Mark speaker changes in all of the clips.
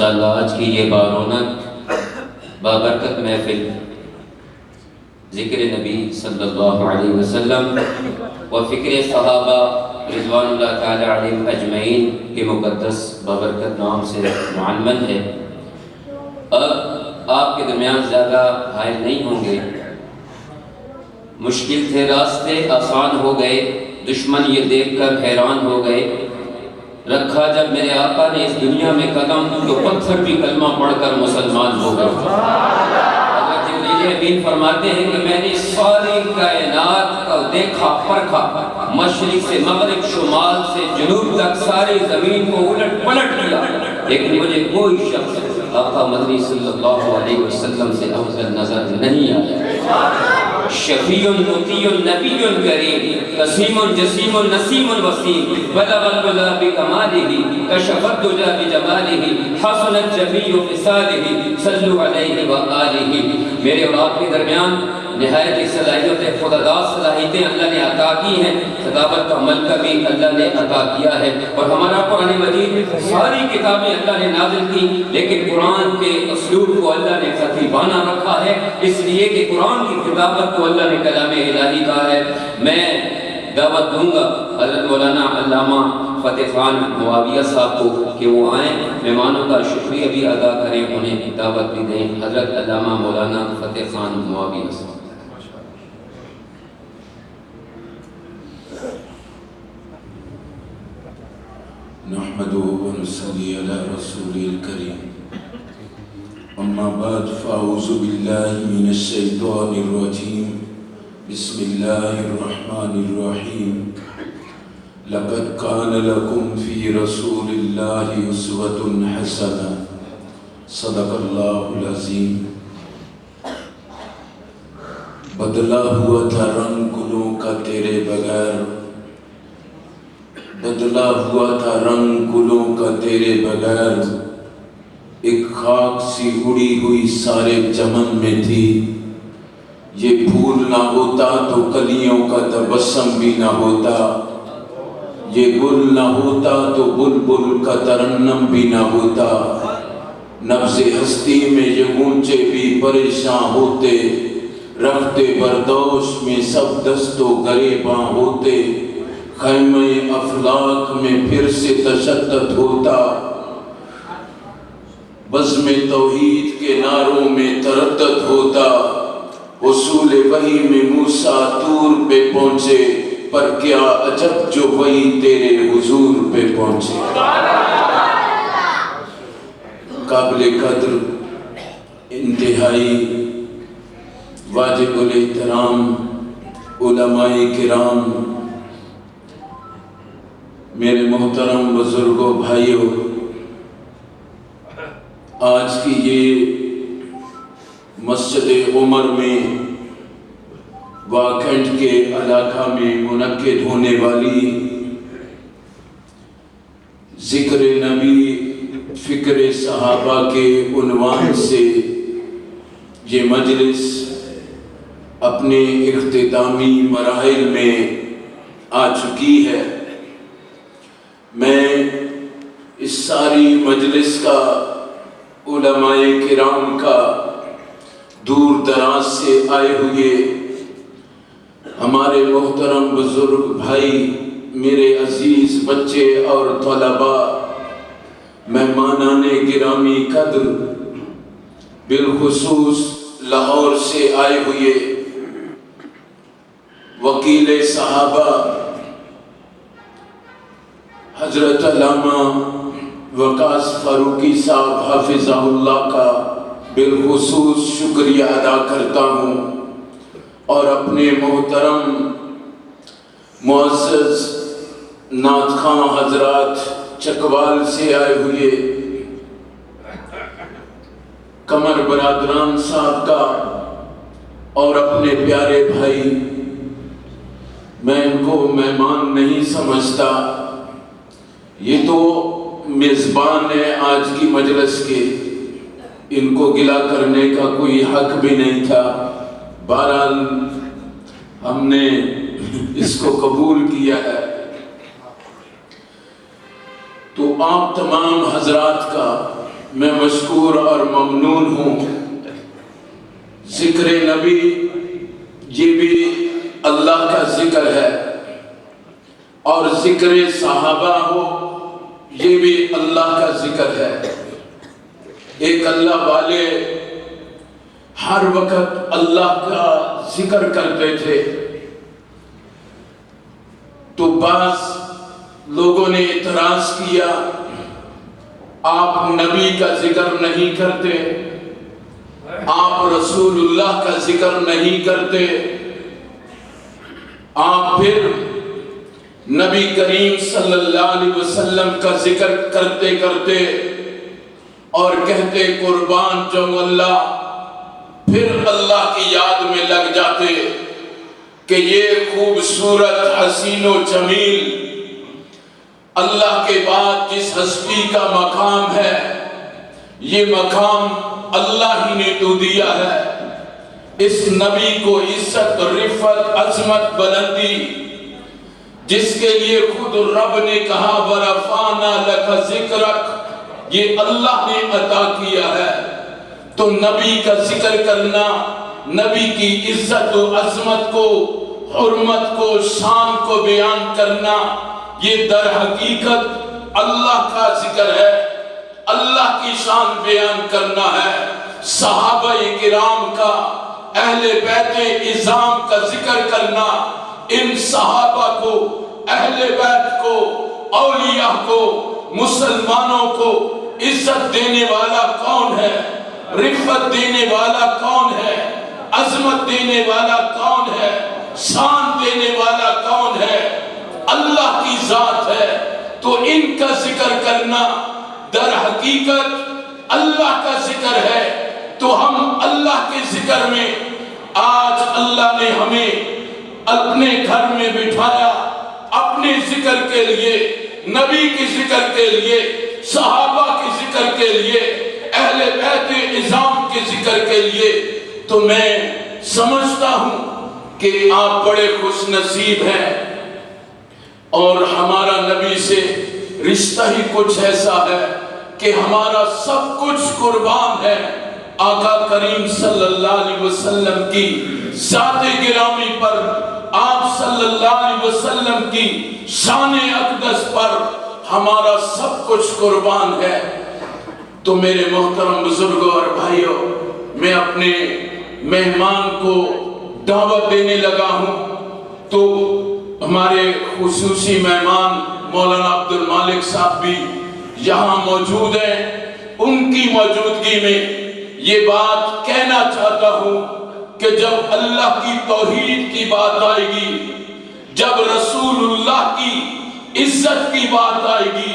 Speaker 1: ماشاءاللہ آج کی یہ بارونق بابرکت محفل ذکر نبی صلی اللہ علیہ وسلم و فکر صحابہ رضوان اللہ تعالی علیہم اجمعین کے مقدس بابرکت نام سے معنون ہے۔ اب آپ کے درمیان زیادہ حائل نہیں ہوں گے۔ مشکل تھے راستے آسان ہو گئے، دشمن یہ دیکھ کر حیران ہو گئے۔ رکھا جب میرے آقا نے اس دنیا میں قدم تو پتھر بھی کلمہ پڑھ کر مسلمان ہو گئے۔ حضرت جبریل امین فرماتے ہیں کہ میں نے ساری کائنات کو دیکھا پرکھا، مشرق سے مغرب، شمال سے جنوب تک ساری زمین کو الٹ پلٹ کیا، لیکن مجھے کوئی شخص آقا مدنی صلی اللہ علیہ وسلم سے افضل نظر نہیں آیا۔ شفیع مطیع نبی کریم، قسیم جسیم نسیم وسیم، بلغ العلا بکمالہ، کشف الدجی بجمالہ، حسنت جمیع خصالہ، صلوا علیہ وآلہ۔ میرے اور آپ کے درمیان نہایت صلاحیتیں، خداداد صلاحیتیں اللہ نے عطا کی ہیں، خطابت کا ملکہ بھی اللہ نے عطا کیا ہے، اور ہمارا قرآن مجید ساری کتابیں اللہ نے نازل کی، لیکن قرآن کے اسلوب کو اللہ نے خطیبانہ رکھا ہے، اس لیے کہ قرآن کی کتابت کو اللہ نے کلام الہی کہا ہے۔ میں دعوت دوں گا حضرت مولانا علامہ فتح خان معاویہ صاحب کو کہ وہ آئیں، مہمانوں کا شکریہ بھی ادا کریں، انہیں دعوت بھی دیں۔ حضرت علامہ مولانا فتح خان معاویہ صاحب۔
Speaker 2: نحمده ونصلي على رسوله الكريم، اما بعد فاعوذ بالله من الشيطان الرجيم، بسم الله الرحمن الرحيم، لقد كان لكم في رسول الله أسوة حسنة، صدق الله العظيم۔ بدلا ہوا تھا رنگ گلوں کا تیرے بغیر، بدلا ہوا تھا رنگ گلوں کا تیرے بغیر، ایک خاک سی اڑی ہوئی سارے چمن میں تھی، یہ پھول نہ ہوتا تو کلیوں کا تبسم بھی نہ ہوتا، یہ گل نہ ہوتا تو بلبل کا ترنم بھی نہ ہوتا، نبض ہستی میں یہ غنچے بھی پریشان ہوتے، رفتے بردوش میں سب دست و گریباں ہوتے، خیمہ افلاک میں پھر سے تشدد ہوتا، بزم توحید کے نعروں میں تردد ہوتا، حصول وحی میں موسیٰ طور پہ پہنچے، پر کیا عجب جو وحی تیرے حضور پہ پہنچے۔ قابل قدر، انتہائی واجب الاحترام علماء کرام، میرے محترم بزرگوں، بھائیوں، آج کی یہ مسجد عمر میں واکنڈ کے علاقہ میں منعقد ہونے والی ذکر نبی فکر صحابہ کے عنوان سے یہ مجلس اپنے اختتامی مراحل میں آ چکی ہے۔ میں اس ساری مجلس کا، علماء کرام کا، دور دراز سے آئے ہوئے ہمارے محترم بزرگ بھائی، میرے عزیز بچے اور طلباء، مہمانان گرامی قدر، بالخصوص لاہور سے آئے ہوئے وکیل صحابہ حضرت علامہ وقاص فاروقی صاحب حافظہ اللہ کا بالخصوص شکریہ ادا کرتا ہوں، اور اپنے محترم معزز نعت خواں حضرات چکوال سے آئے ہوئے قمر برادران صاحب کا، اور اپنے پیارے بھائی، میں ان کو مہمان نہیں سمجھتا، یہ تو میزبان ہے آج کی مجلس کے، ان کو گلہ کرنے کا کوئی حق بھی نہیں تھا، بہرحال ہم نے اس کو قبول کیا ہے۔ تو آپ تمام حضرات کا میں مشکور اور ممنون ہوں. ذکر نبی یہ بھی اللہ کا ذکر ہے، اور ذکر صحابہ ہو یہ بھی اللہ کا ذکر ہے. ایک اللہ والے ہر وقت اللہ کا ذکر کرتے تھے، تو بعض لوگوں نے اعتراض کیا، آپ نبی کا ذکر نہیں کرتے، آپ رسول اللہ کا ذکر نہیں کرتے، آپ پھر نبی کریم صلی اللہ علیہ وسلم کا ذکر کرتے کرتے اور کہتے قربان جاؤں اللہ، پھر اللہ کی یاد میں لگ جاتے کہ یہ خوبصورت حسین و جمیل اللہ کے بعد جس ہستی کا مقام ہے، یہ مقام اللہ ہی نے تو دیا ہے. اس نبی کو عزت، رفعت، عظمت، بلندی جس کے لیے خود رب نے کہا وَرَفَعْنَا لَكَ ذِكْرَكَ، یہ اللہ نے عطا کیا ہے. تو نبی کا ذکر کرنا، نبی کی عزت و عظمت کو، حرمت کو، شان کو بیان کرنا، یہ در حقیقت اللہ کا ذکر ہے، اللہ کی شان بیان کرنا ہے. صحابہ کرام کا، اہل بیت اعظام کا ذکر کرنا، ان صحابہ کو، اہل بیت کو، اولیاء کو، مسلمانوں کو عزت دینے والا کون ہے، رفعت دینے والا کون ہے، عظمت دینے والا کون ہے، شان دینے والا کون ہے؟ اللہ کی ذات ہے. تو ان کا ذکر کرنا در حقیقت اللہ کا ذکر ہے. تو ہم اللہ کے ذکر میں، آج اللہ نے ہمیں اپنے گھر میں بٹھایا اپنے ذکر کے لیے، نبی کے ذکر کے لیے، صحابہ کے ذکر کے لیے، اہل بیت اعظام کے ذکر کے لیے. تو میں سمجھتا ہوں کہ آپ بڑے خوش نصیب ہیں، اور ہمارا نبی سے رشتہ ہی کچھ ایسا ہے کہ ہمارا سب کچھ قربان ہے آقا کریم صلی اللہ علیہ وسلم کی ذات گرامی پر، آپ صلی اللہ علیہ وسلم کی شان اقدس پر ہمارا سب کچھ قربان ہے. تو میرے محترم بزرگوں اور بھائیوں، میں اپنے مہمان کو دعوت دینے لگا ہوں. تو ہمارے خصوصی مہمان مولانا عبد المالک صاحب بھی یہاں موجود ہیں. ان کی موجودگی میں یہ بات کہنا چاہتا ہوں کہ جب اللہ کی توحید کی بات آئے گی، جب رسول اللہ کی عزت کی بات آئے گی،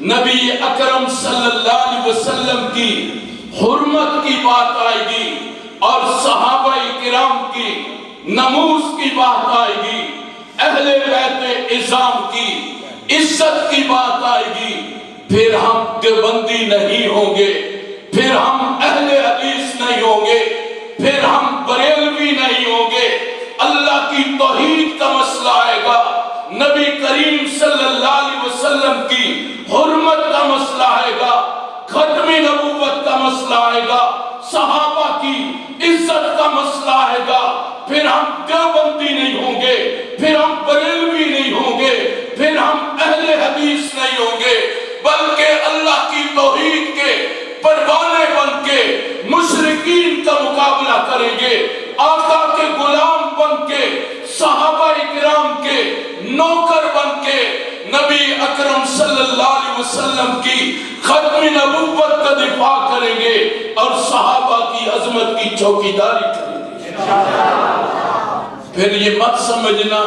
Speaker 2: نبی اکرم صلی اللہ علیہ وسلم کی حرمت کی بات آئے گی، اور صحابہ کرام کی نموز کی بات آئے گی، اہل بیت اعظام کی عزت کی بات آئے گی، پھر ہم دیوبندی نہیں ہوں گے، پھر ہم اہل حدیث نہیں ہوں گے، پھر ہم بریلوی نہیں ہوں گے. اللہ کی توحید کا مسئلہ آئے گا، نبی کریم صلی اللہ علیہ وسلم کی حرمت کا مسئلہ آئے گا، ختم نبوت کا مسئلہ آئے گا، صحابہ کی عزت کا مسئلہ آئے گا. پھر ہم دیوبندی نہیں ہوں گے، پھر ہم بریلوی نہیں ہوں گے، پھر ہم اہل حدیث نہیں ہوں گے، بلکہ اللہ کی توحید کے پروانے بن کے مشرکین کا مقابلہ کریں گے، آقا کے غلام بن کے، صحابہ کرام کے نوکر بن کے نبی اکرم صلی اللہ علیہ وسلم کی ختم نبوت کا دفاع کریں گے، اور صحابہ کی عظمت کی چوکیداری کریں گے. پھر یہ مت سمجھنا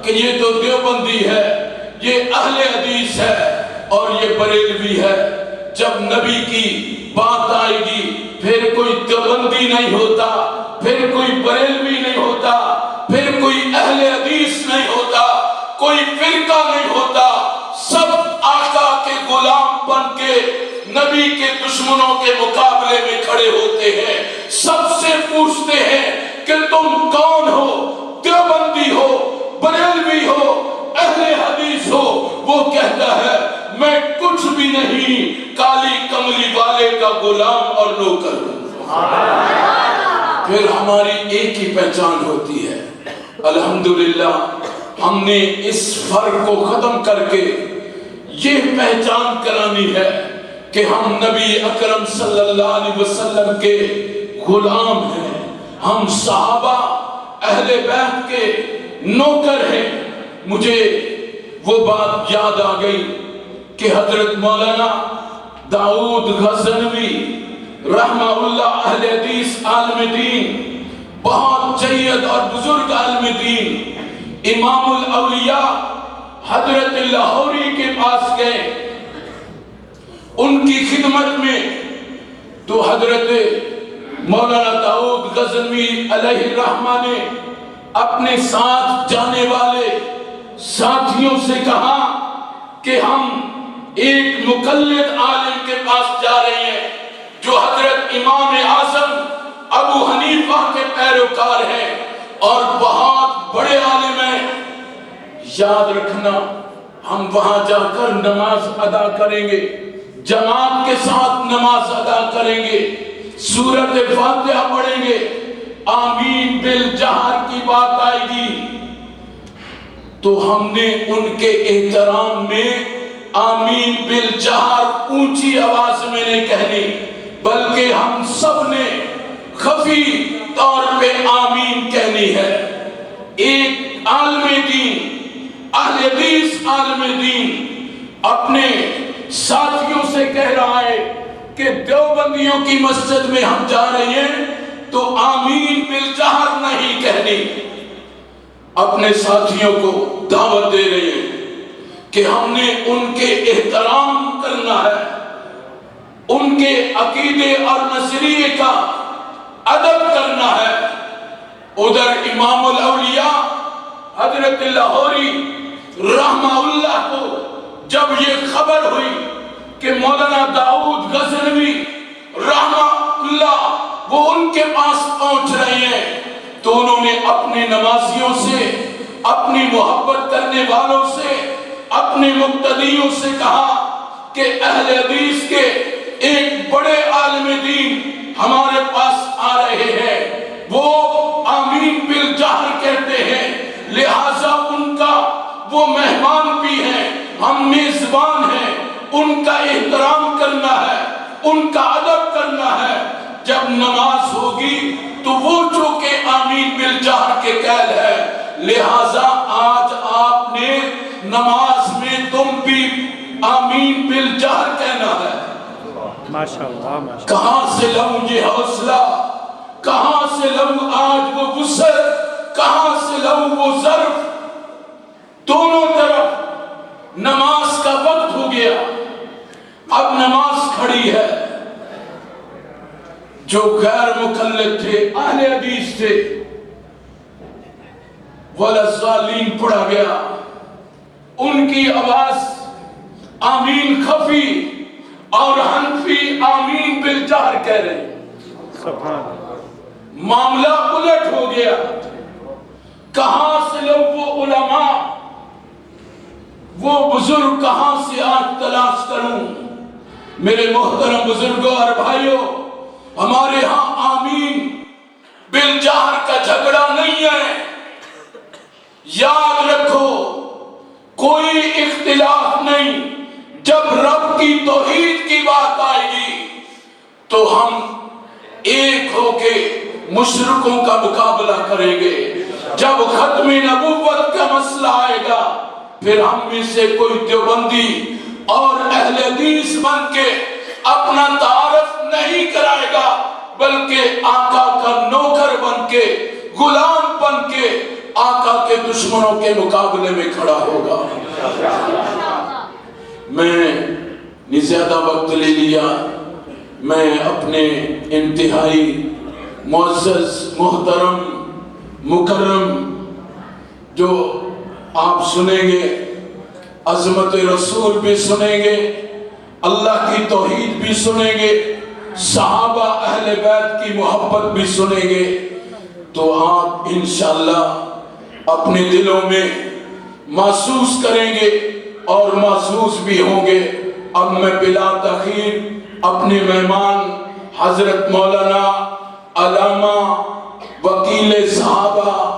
Speaker 2: کہ یہ تو دیوبندی ہے، یہ اہل حدیث ہے اور یہ بریلوی ہے. جب نبی کی بات آئے گی پھر کوئی دیوبندی نہیں ہوتا، پھر کوئی بریلوی نہیں ہوتا، پھر کوئی اہل حدیث نہیں ہوتا، کوئی فرقہ نہیں ہوتا. سب آقا کے غلام بن کے نبی کے دشمنوں کے مقابلے میں کھڑے ہوتے ہیں. سب سے پوچھتے ہیں کہ تم کون ہو، دیوبندی ہو، بریلوی ہو، اہل حدیث ہو. وہ کہتا ہے میں کچھ بھی نہیں، کالی کملی والے کا غلام اور نوکر ہوں، پھر ہماری ایک ہی پہچان ہوتی ہے۔ الحمدللہ ہم نے اس فرق کو ختم کر کے یہ پہچان کرانی ہے کہ ہم نبی اکرم صلی اللہ علیہ وسلم کے غلام ہیں، ہم صحابہ اہل بیت کے نوکر ہیں۔ مجھے وہ بات یاد آ گئی کہ حضرت مولانا داؤد غزنوی رحمہ اللہ اہل حدیث عالم دین، بہت جید اور بزرگ عالم دین، امام الاولیاء حضرت لاہوری کے پاس گئے ان کی خدمت میں، تو حضرت مولانا داؤد غزنوی علیہ الرحمہ نے اپنے ساتھ جانے والے ساتھیوں سے کہا کہ ہم ایک مقلد عالم کے پاس جا رہے ہیں جو حضرت امام اعظم ابو حنیفہ کے پیروکار ہیں اور بہت بڑے عالم ہیں۔ یاد رکھنا ہم وہاں جا کر نماز ادا کریں گے، جماعت کے ساتھ نماز ادا کریں گے، سورۃ فاتحہ پڑھیں گے، آمین بالجہر کی بات آئے گی تو ہم نے ان کے احترام میں آمین بالجہر اونچی آواز میں نہیں کہنی، بلکہ ہم سب نے خفی طور پہ آمین کہنی ہے۔ ایک عالم دین، اہل حدیث عالم دین اپنے ساتھیوں سے کہہ رہا ہے کہ دیوبندیوں کی مسجد میں ہم جا رہے ہیں تو آمین بالجہر نہیں کہنی۔ اپنے ساتھیوں کو دعوت دے رہے ہیں کہ ہم نے ان کے احترام کرنا ہے، ان کے عقیدے اور نظریے کا ادب کرنا ہے۔ ادھر امام الاولیاء حضرت لاہوری رحمہ اللہ کو جب یہ خبر ہوئی کہ مولانا داؤد غزنوی رحمہ اللہ وہ ان کے پاس پہنچ رہے ہیں، تو انہوں نے اپنے نمازیوں سے، اپنی محبت کرنے والوں سے، اپنے مقتدیوں سے کہا کہ اہل حدیث کے ایک بڑے عالم دین ہمارے پاس آ رہے ہیں، وہ آمین بالجہر کہتے ہیں، لہذا ان کا وہ مہمان بھی ہیں، ہم میزبان ہیں، ان کا احترام کرنا ہے، ان کا ادب کرنا ہے۔ جب نماز ہوگی تو وہ جو کہ آمین بالجہر کے قائل ہے، لہذا آج آپ نے نماز میں تم بھی آمین بالجہر کہنا ہے۔ ماشاءاللہ کہاں سے لوں یہ حوصلہ، کہاں سے لوں آج وہ وسعت، کہاں سے لوں وہ ظرف؟ دونوں طرف نماز کا وقت ہو گیا، اب نماز کھڑی ہے۔ جو غیر مقلد تھے، اہل حدیث تھے، وَلَضَّالِّينَ پڑھا گیا، ان کی آواز آمین خفی اور حنفی آمین بالجہر کہہ رہے ہیں۔ معاملہ الٹ ہو گیا۔ کہاں سے لوگ وہ علماء، وہ بزرگ کہاں سے آج تلاش کروں؟ میرے محترم بزرگوں اور بھائیوں، ہمارے ہاں آمین بالجہر کا جھگڑا نہیں ہے۔ یاد رکھو کوئی اختلاف نہیں، جب رب کی توحید کی بات آئے گی تو ہم ایک ہو کے مشرکوں کا مقابلہ کریں گے۔ جب ختم نبوت کا مسئلہ آئے گا پھر ہم میں سے کوئی دیوبندی اور اہل حدیث بن کے اپنا تعارف نہیں کرائے گا، بلکہ آقا کا نوکر بن کے، غلام بن کے آقا کے دشمنوں کے مقابلے میں کھڑا ہوگا۔ میں نے زیادہ وقت لے لیا، میں اپنے انتہائی معزز محترم مکرم جو آپ سنیں گے، عظمت رسول بھی سنیں گے، اللہ کی توحید بھی سنیں گے، صحابہ اہل بیت کی محبت بھی سنیں گے، تو آپ انشاءاللہ اپنے دلوں میں محسوس کریں گے اور محسوس بھی ہوں گے۔ اب میں بلا تاخیر اپنے مہمان حضرت مولانا علامہ وکیل صحابہ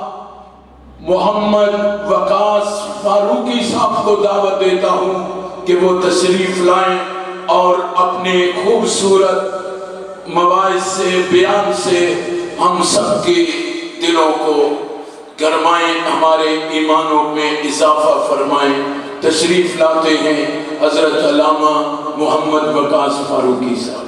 Speaker 2: محمد وقاص فاروقی صاحب کو دعوت دیتا ہوں کہ وہ تشریف لائیں اور اپنے خوبصورت مواعظ سے بیان سے ہم سب کے دلوں کو گرمائیں، ہمارے ایمانوں میں اضافہ فرمائیں۔ تشریف لاتے ہیں حضرت علامہ محمد وقاص فاروقی صاحب۔